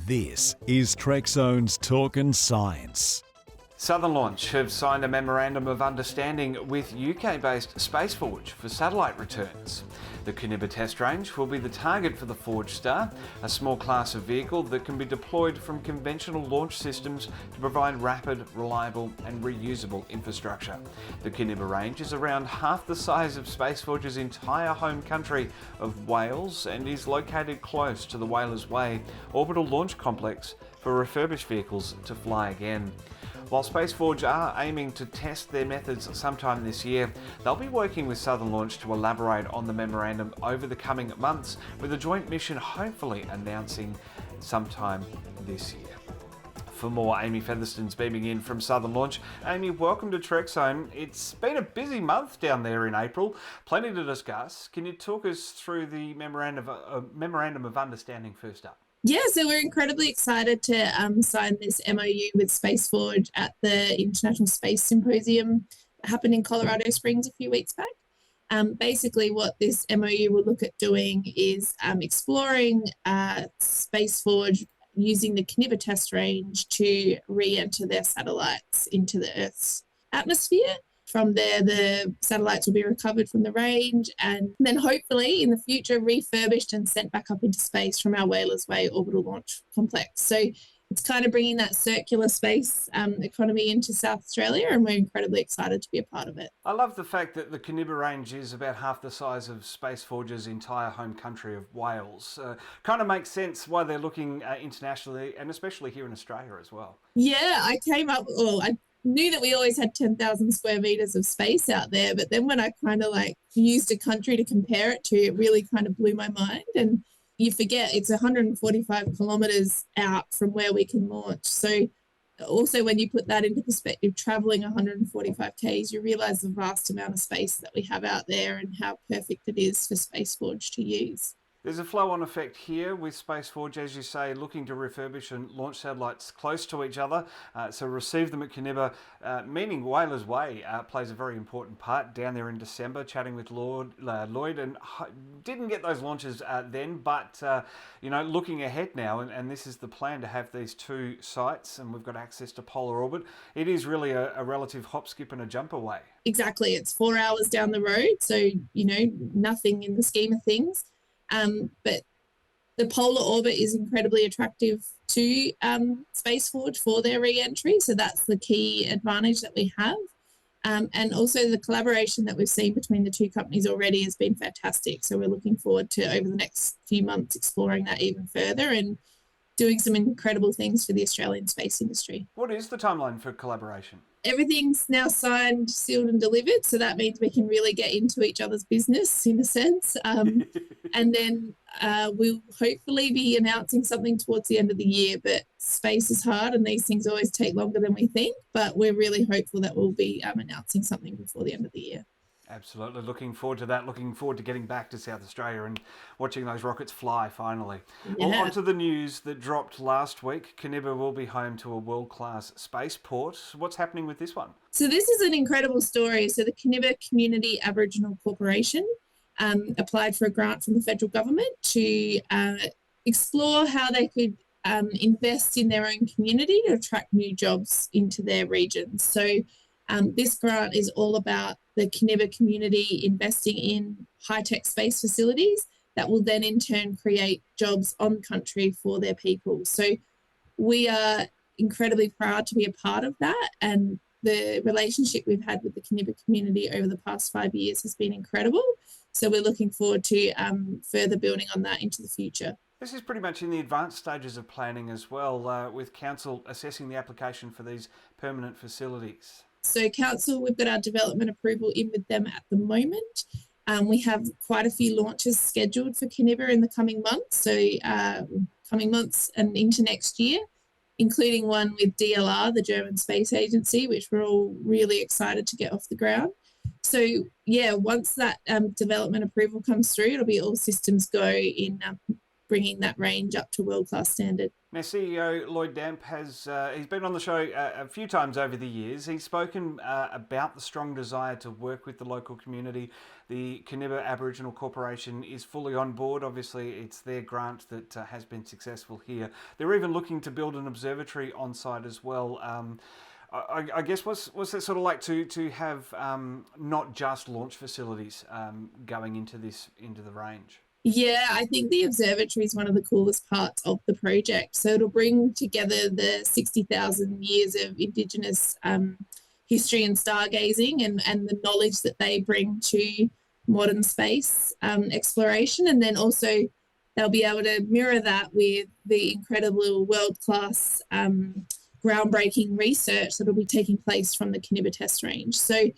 This is Trekzone's Talkin' Science. Southern Launch have signed a memorandum of understanding with UK-based Space Forge for satellite returns. The Koonibba test range will be the target for the Forge Star, a small class of vehicle that can be deployed from conventional launch systems to provide rapid, reliable and reusable infrastructure. The Koonibba range is around half the size of Space Forge's entire home country of Wales and is located close to the Whalers Way orbital launch complex for refurbished vehicles to fly again. While Space Forge are aiming to test their methods sometime this year, they'll be working with Southern Launch to elaborate on the memorandum over the coming months, with a joint mission hopefully announcing sometime this year. For more, Amy Featherston's beaming in from Southern Launch. Amy, welcome to Trekzone. It's been a busy month down there in April. Plenty to discuss. Can you talk us through the memorandum of understanding first up? Yeah, so we're incredibly excited to sign this MoU with Space Forge at the International Space Symposium that happened in Colorado Springs a few weeks back. Basically, what this MoU will look at doing is exploring Space Forge using the Koonibba test range to re-enter their satellites into the Earth's atmosphere. From there, the satellites will be recovered from the range and then hopefully in the future refurbished and sent back up into space from our Whalers Way orbital launch complex. So it's kind of bringing that circular space economy into South Australia, and we're incredibly excited to be a part of it. I love the fact that the Koonibba range is about half the size of Space Forge's entire home country of Wales. Kind of makes sense why they're looking internationally and especially here in Australia as well. Yeah, I knew that we always had 10,000 square meters of space out there, but then when I kind of used a country to compare it to, it really kind of blew my mind. And you forget it's 145 kilometers out from where we can launch. So also when you put that into perspective, traveling 145 Ks, you realize the vast amount of space that we have out there and how perfect it is for Space Forge to use. There's a flow-on effect here with Space Forge, as you say, looking to refurbish and launch satellites close to each other. So receive them at Koonibba, meaning Whalers Way plays a very important part down there in December, chatting with Lloyd, and didn't get those launches then, but looking ahead now, and this is the plan to have these two sites, and we've got access to polar orbit. It is really a relative hop, skip and a jump away. Exactly. It's 4 hours down the road, so, nothing in the scheme of things. But the polar orbit is incredibly attractive to Space Forge for their re-entry, so that's the key advantage that we have. And also the collaboration that we've seen between the two companies already has been fantastic, so we're looking forward to, over the next few months, exploring that even further and doing some incredible things for the Australian space industry. What is the timeline for collaboration? Everything's now signed, sealed and delivered, so that means we can really get into each other's business in a sense. And then we'll hopefully be announcing something towards the end of the year, but space is hard and these things always take longer than we think, but we're really hopeful that we'll be announcing something before the end of the year. Absolutely. Looking forward to that. Looking forward to getting back to South Australia and watching those rockets fly finally. Yeah. Well, on to the news that dropped last week. Koonibba will be home to a world-class spaceport. What's happening with this one? So this is an incredible story. So the Koonibba Community Aboriginal Corporation applied for a grant from the federal government to explore how they could invest in their own community to attract new jobs into their region. So this grant is all about the Koonibba community investing in high-tech space facilities that will then in turn create jobs on country for their people. So we are incredibly proud to be a part of that, and the relationship we've had with the Koonibba community over the past 5 years has been incredible. So we're looking forward to further building on that into the future. This is pretty much in the advanced stages of planning as well, with Council assessing the application for these permanent facilities. So Council, we've got our development approval in with them at the moment. We have quite a few launches scheduled for Koonibba in the coming months, and into next year, including one with DLR, the German Space Agency, which we're all really excited to get off the ground. So, yeah, once that development approval comes through, it'll be all systems go in bringing that range up to world-class standard. Now, CEO Lloyd Damp he's been on the show a few times over the years. He's spoken about the strong desire to work with the local community. The Koonibba Aboriginal Corporation is fully on board. Obviously, it's their grant that has been successful here. They're even looking to build an observatory on site as well. I guess what's it sort of like to have not just launch facilities going into the range? Yeah, I think the observatory is one of the coolest parts of the project. So it'll bring together the 60,000 years of Indigenous history and stargazing and the knowledge that they bring to modern space exploration. And then also they'll be able to mirror that with the incredible world-class groundbreaking research that will be taking place from the Koonibba test range. So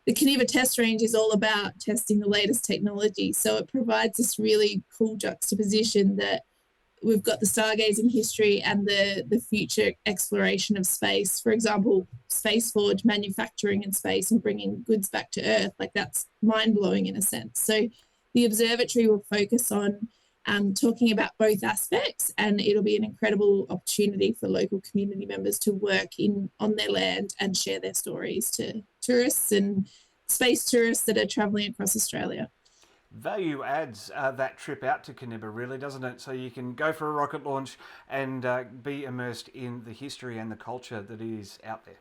the Koonibba test range is all about testing the latest technology. So it provides this really cool juxtaposition that we've got the stargazing history and the future exploration of space. For example, Space Forge manufacturing in space and bringing goods back to Earth, like that's mind-blowing in a sense. So the observatory will focus on talking about both aspects, and it'll be an incredible opportunity for local community members to work on their land and share their stories to tourists and space tourists that are travelling across Australia. Value adds that trip out to Koonibba, really, doesn't it? So you can go for a rocket launch and be immersed in the history and the culture that is out there.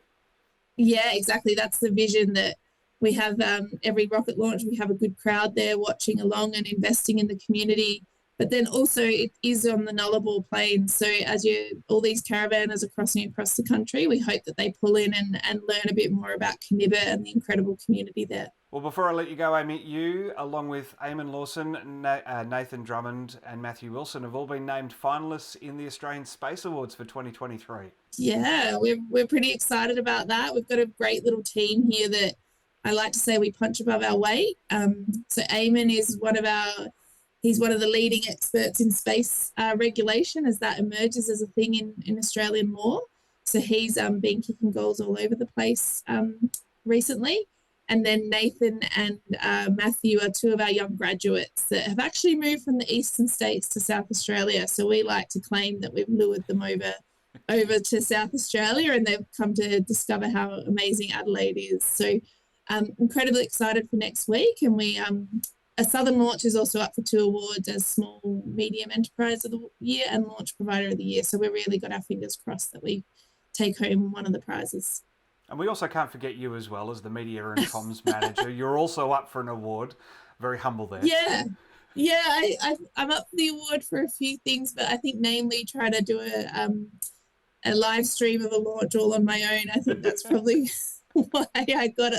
Yeah, exactly. That's the vision, that we have every rocket launch, we have a good crowd there watching along and investing in the community. But then also it is on the Nullarbor Plains. So as all these caravanners are crossing across the country, we hope that they pull in and learn a bit more about Koonibba and the incredible community there. Well, before I let you go, Amy, you, along with Eamon Lawson, Nathan Drummond and Matthew Wilson, have all been named finalists in the Australian Space Awards for 2023. Yeah, we're pretty excited about that. We've got a great little team here that I like to say we punch above our weight. So Eamon is he's one of the leading experts in space regulation as that emerges as a thing in Australian law. So he's been kicking goals all over the place recently. And then Nathan and Matthew are two of our young graduates that have actually moved from the eastern states to South Australia. So we like to claim that we've lured them over to South Australia, and they've come to discover how amazing Adelaide is. So incredibly excited for next week. And a Southern Launch is also up for 2 awards as Small Medium Enterprise of the Year and Launch Provider of the Year. So we've really got our fingers crossed that we take home one of the prizes. And we also can't forget you as well as the Media and Comms Manager. You're also up for an award. Very humble there. Yeah, I'm up for the award for a few things, but I think namely trying to do a live stream of a launch all on my own. I think that's probably why I got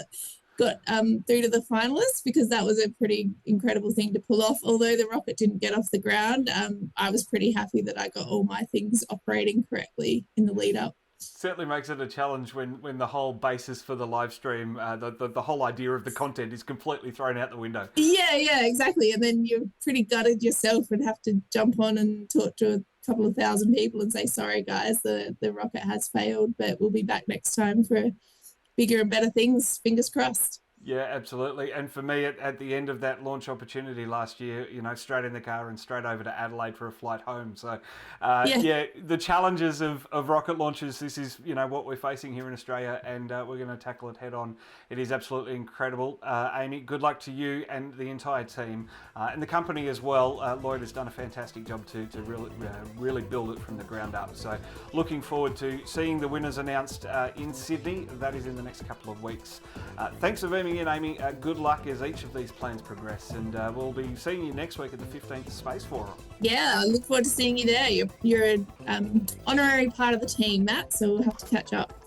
through to the finalists, because that was a pretty incredible thing to pull off. Although the rocket didn't get off the ground, I was pretty happy that I got all my things operating correctly in the lead up. Certainly makes it a challenge when the whole basis for the live stream, the whole idea of the content is completely thrown out the window. Yeah, exactly. And then you're pretty gutted yourself and have to jump on and talk to a couple of thousand people and say, sorry guys, the rocket has failed, but we'll be back next time for bigger and better things, fingers crossed. Yeah, absolutely. And for me, at the end of that launch opportunity last year, straight in the car and straight over to Adelaide for a flight home. So, the challenges of rocket launches, this is, what we're facing here in Australia, and we're going to tackle it head on. It is absolutely incredible. Amy, good luck to you and the entire team and the company as well. Lloyd has done a fantastic job to really build it from the ground up. So looking forward to seeing the winners announced in Sydney. That is in the next couple of weeks. Thanks for being in, Amy. Good luck as each of these plans progress, and we'll be seeing you next week at the 15th Space Forum. Yeah, I look forward to seeing you there. You're an honorary part of the team, Matt, so we'll have to catch up.